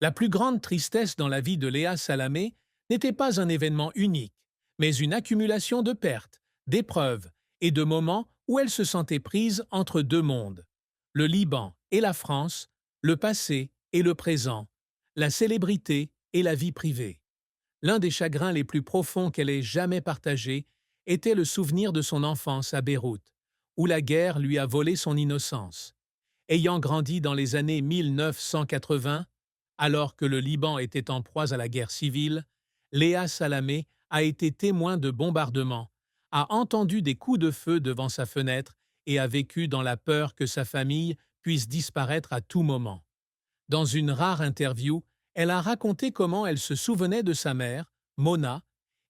La plus grande tristesse dans la vie de Léa Salamé n'était pas un événement unique, mais une accumulation de pertes, d'épreuves et de moments où elle se sentait prise entre deux mondes. Le Liban et la France, le passé et le présent, la célébrité et la vie privée. L'un des chagrins les plus profonds qu'elle ait jamais partagés était le souvenir de son enfance à Beyrouth, où la guerre lui a volé son innocence. Ayant grandi dans les années 1980, alors que le Liban était en proie à la guerre civile, Léa Salamé a été témoin de bombardements, a entendu des coups de feu devant sa fenêtre et a vécu dans la peur que sa famille puisse disparaître à tout moment. Dans une rare interview, elle a raconté comment elle se souvenait de sa mère, Mona,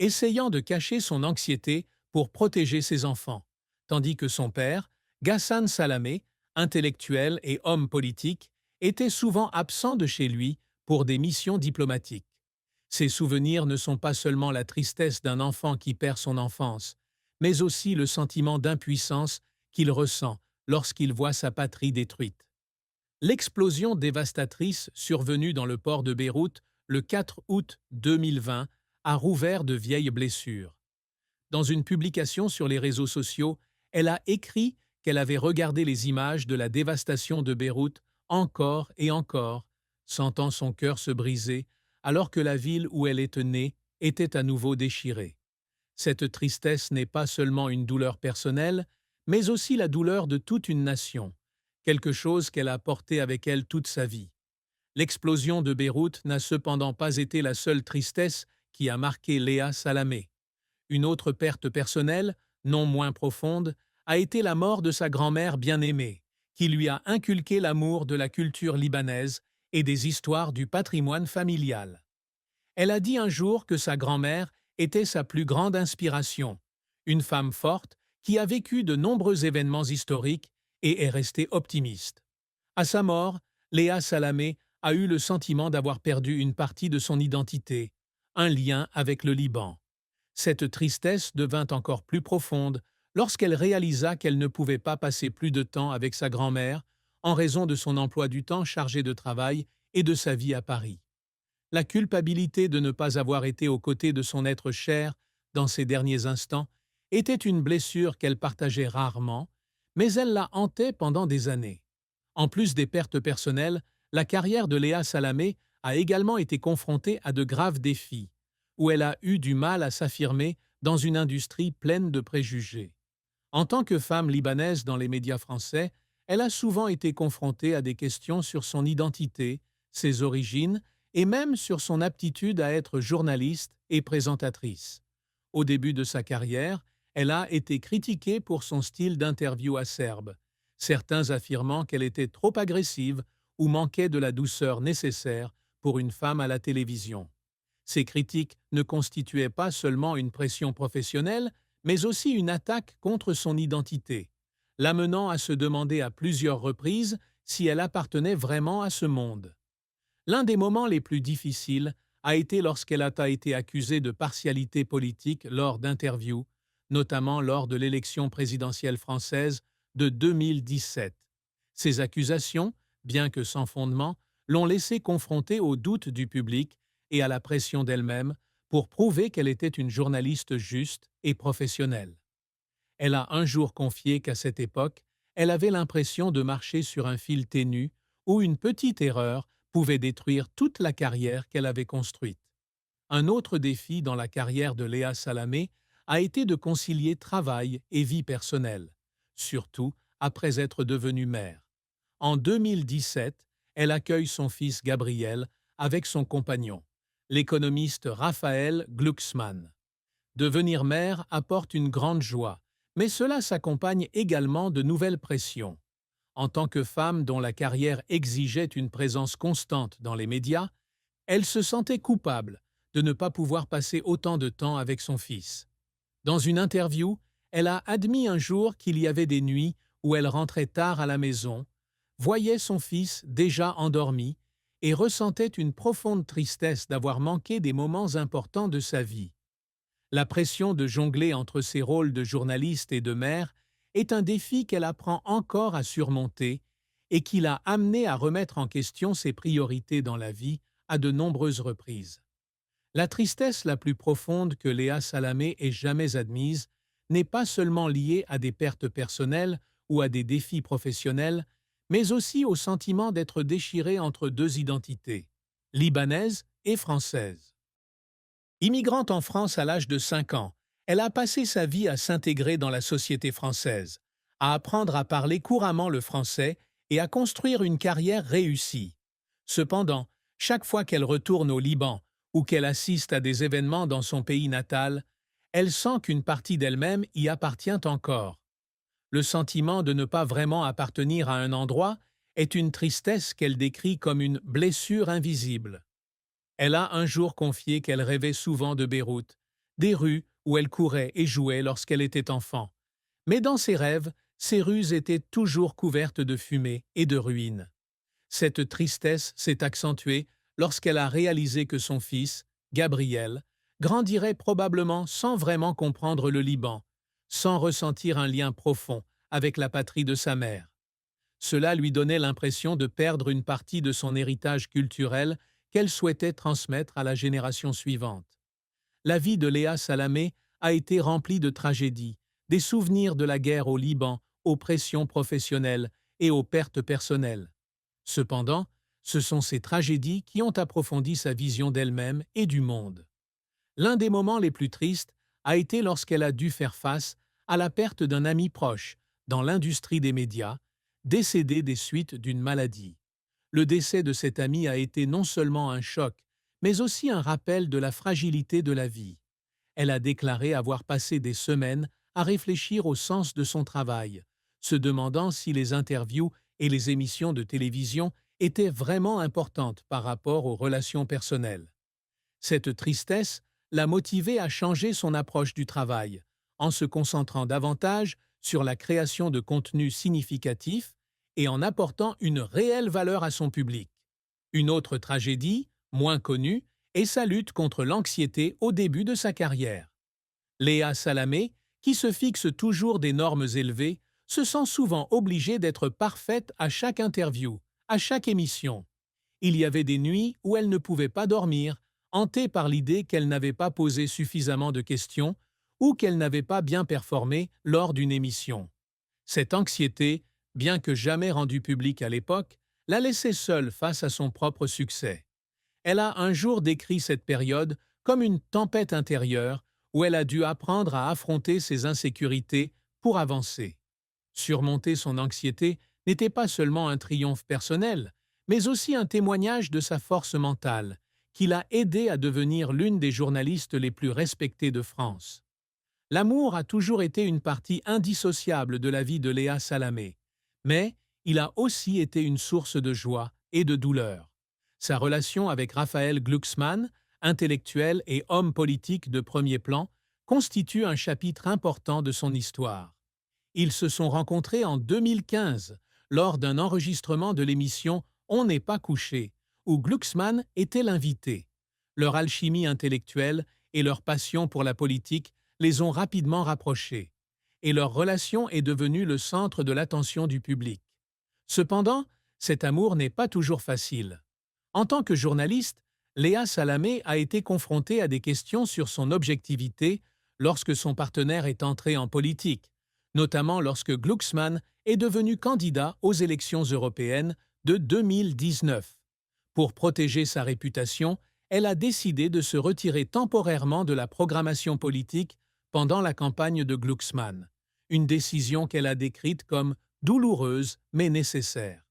essayant de cacher son anxiété pour protéger ses enfants, tandis que son père, Ghassan Salamé, intellectuel et homme politique, était souvent absent de chez lui pour des missions diplomatiques. Ces souvenirs ne sont pas seulement la tristesse d'un enfant qui perd son enfance, mais aussi le sentiment d'impuissance qu'il ressent lorsqu'il voit sa patrie détruite. L'explosion dévastatrice survenue dans le port de Beyrouth le 4 août 2020 a rouvert de vieilles blessures. Dans une publication sur les réseaux sociaux, elle a écrit qu'elle avait regardé les images de la dévastation de Beyrouth encore et encore, sentant son cœur se briser, alors que la ville où elle est née était à nouveau déchirée. Cette tristesse n'est pas seulement une douleur personnelle, mais aussi la douleur de toute une nation, quelque chose qu'elle a porté avec elle toute sa vie. L'explosion de Beyrouth n'a cependant pas été la seule tristesse qui a marqué Léa Salamé. Une autre perte personnelle, non moins profonde, a été la mort de sa grand-mère bien-aimée, qui lui a inculqué l'amour de la culture libanaise et des histoires du patrimoine familial. Elle a dit un jour que sa grand-mère était sa plus grande inspiration, une femme forte qui a vécu de nombreux événements historiques et est restée optimiste. À sa mort, Léa Salamé a eu le sentiment d'avoir perdu une partie de son identité, un lien avec le Liban. Cette tristesse devint encore plus profonde lorsqu'elle réalisa qu'elle ne pouvait pas passer plus de temps avec sa grand-mère en raison de son emploi du temps chargé de travail et de sa vie à Paris. La culpabilité de ne pas avoir été aux côtés de son être cher dans ses derniers instants était une blessure qu'elle partageait rarement, mais elle la hantait pendant des années. En plus des pertes personnelles, la carrière de Léa Salamé a également été confrontée à de graves défis, où elle a eu du mal à s'affirmer dans une industrie pleine de préjugés. En tant que femme libanaise dans les médias français, elle a souvent été confrontée à des questions sur son identité, ses origines et même sur son aptitude à être journaliste et présentatrice. Au début de sa carrière, elle a été critiquée pour son style d'interview acerbe, certains affirmant qu'elle était trop agressive ou manquait de la douceur nécessaire pour une femme à la télévision. Ces critiques ne constituaient pas seulement une pression professionnelle, mais aussi une attaque contre son identité, l'amenant à se demander à plusieurs reprises si elle appartenait vraiment à ce monde. L'un des moments les plus difficiles a été lorsqu'elle a été accusée de partialité politique lors d'interviews, notamment lors de l'élection présidentielle française de 2017. Ces accusations, bien que sans fondement, l'ont laissée confrontée aux doutes du public et à la pression d'elle-même pour prouver qu'elle était une journaliste juste et professionnelle. Elle a un jour confié qu'à cette époque, elle avait l'impression de marcher sur un fil ténu où une petite erreur pouvait détruire toute la carrière qu'elle avait construite. Un autre défi dans la carrière de Léa Salamé a été de concilier travail et vie personnelle, surtout après être devenue mère. En 2017, elle accueille son fils Gabriel avec son compagnon, l'économiste Raphaël Glucksmann. Devenir mère apporte une grande joie, mais cela s'accompagne également de nouvelles pressions. En tant que femme dont la carrière exigeait une présence constante dans les médias, elle se sentait coupable de ne pas pouvoir passer autant de temps avec son fils. Dans une interview, elle a admis un jour qu'il y avait des nuits où elle rentrait tard à la maison, voyait son fils déjà endormi et ressentait une profonde tristesse d'avoir manqué des moments importants de sa vie. La pression de jongler entre ses rôles de journaliste et de mère est un défi qu'elle apprend encore à surmonter et qui l'a amenée à remettre en question ses priorités dans la vie à de nombreuses reprises. La tristesse la plus profonde que Léa Salamé ait jamais admise n'est pas seulement liée à des pertes personnelles ou à des défis professionnels, mais aussi au sentiment d'être déchirée entre deux identités, libanaise et française. Immigrante en France à l'âge de 5 ans, elle a passé sa vie à s'intégrer dans la société française, à apprendre à parler couramment le français et à construire une carrière réussie. Cependant, chaque fois qu'elle retourne au Liban ou qu'elle assiste à des événements dans son pays natal, elle sent qu'une partie d'elle-même y appartient encore. Le sentiment de ne pas vraiment appartenir à un endroit est une tristesse qu'elle décrit comme une blessure invisible. Elle a un jour confié qu'elle rêvait souvent de Beyrouth, des rues où elle courait et jouait lorsqu'elle était enfant. Mais dans ses rêves, ces rues étaient toujours couvertes de fumée et de ruines. Cette tristesse s'est accentuée lorsqu'elle a réalisé que son fils, Gabriel, grandirait probablement sans vraiment comprendre le Liban, sans ressentir un lien profond avec la patrie de sa mère. Cela lui donnait l'impression de perdre une partie de son héritage culturel qu'elle souhaitait transmettre à la génération suivante. La vie de Léa Salamé a été remplie de tragédies, des souvenirs de la guerre au Liban, aux pressions professionnelles et aux pertes personnelles. Cependant, ce sont ces tragédies qui ont approfondi sa vision d'elle-même et du monde. L'un des moments les plus tristes a été lorsqu'elle a dû faire face à la perte d'un ami proche dans l'industrie des médias, décédé des suites d'une maladie. Le décès de cet ami a été non seulement un choc, mais aussi un rappel de la fragilité de la vie. Elle a déclaré avoir passé des semaines à réfléchir au sens de son travail, se demandant si les interviews et les émissions de télévision étaient vraiment importantes par rapport aux relations personnelles. Cette tristesse l'a motivée à changer son approche du travail, en se concentrant davantage sur la création de contenus significatifs et en apportant une réelle valeur à son public. Une autre tragédie, moins connue, est sa lutte contre l'anxiété au début de sa carrière. Léa Salamé, qui se fixe toujours des normes élevées, se sent souvent obligée d'être parfaite à chaque interview, à chaque émission. Il y avait des nuits où elle ne pouvait pas dormir, hantée par l'idée qu'elle n'avait pas posé suffisamment de questions ou qu'elle n'avait pas bien performé lors d'une émission. Cette anxiété, bien que jamais rendue publique à l'époque, l'a laissée seule face à son propre succès. Elle a un jour décrit cette période comme une tempête intérieure où elle a dû apprendre à affronter ses insécurités pour avancer. Surmonter son anxiété n'était pas seulement un triomphe personnel, mais aussi un témoignage de sa force mentale, qui l'a aidée à devenir l'une des journalistes les plus respectées de France. L'amour a toujours été une partie indissociable de la vie de Léa Salamé, mais il a aussi été une source de joie et de douleur. Sa relation avec Raphaël Glucksmann, intellectuel et homme politique de premier plan, constitue un chapitre important de son histoire. Ils se sont rencontrés en 2015 lors d'un enregistrement de l'émission On n'est pas couché, où Glucksmann était l'invité. Leur alchimie intellectuelle et leur passion pour la politique les ont rapidement rapprochés, et leur relation est devenue le centre de l'attention du public. Cependant, cet amour n'est pas toujours facile. En tant que journaliste, Léa Salamé a été confrontée à des questions sur son objectivité lorsque son partenaire est entré en politique, notamment lorsque Glucksmann est devenu candidat aux élections européennes de 2019. Pour protéger sa réputation, elle a décidé de se retirer temporairement de la programmation politique pendant la campagne de Glucksmann, une décision qu'elle a décrite comme douloureuse mais nécessaire.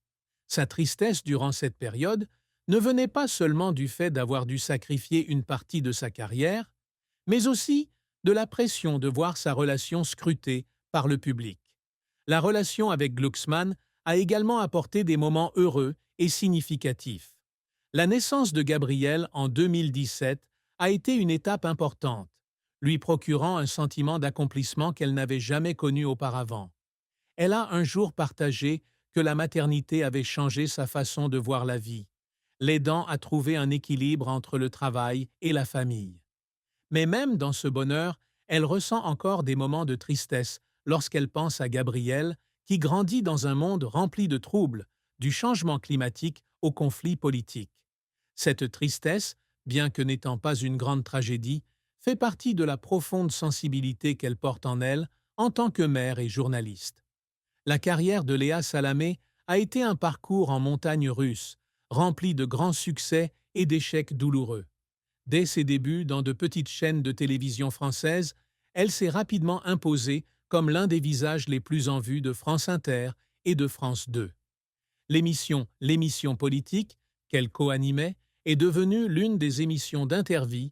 Sa tristesse durant cette période ne venait pas seulement du fait d'avoir dû sacrifier une partie de sa carrière, mais aussi de la pression de voir sa relation scrutée par le public. La relation avec Glucksmann a également apporté des moments heureux et significatifs. La naissance de Gabriel en 2017 a été une étape importante, lui procurant un sentiment d'accomplissement qu'elle n'avait jamais connu auparavant. Elle a un jour partagé que la maternité avait changé sa façon de voir la vie, l'aidant à trouver un équilibre entre le travail et la famille. Mais même dans ce bonheur, elle ressent encore des moments de tristesse lorsqu'elle pense à Gabriel, qui grandit dans un monde rempli de troubles, du changement climatique au conflit politique. Cette tristesse, bien que n'étant pas une grande tragédie, fait partie de la profonde sensibilité qu'elle porte en elle en tant que mère et journaliste. La carrière de Léa Salamé a été un parcours en montagne russe, rempli de grands succès et d'échecs douloureux. Dès ses débuts dans de petites chaînes de télévision françaises, elle s'est rapidement imposée comme l'un des visages les plus en vue de France Inter et de France 2. L'émission politique, qu'elle co-animait, est devenue l'une des émissions d'interview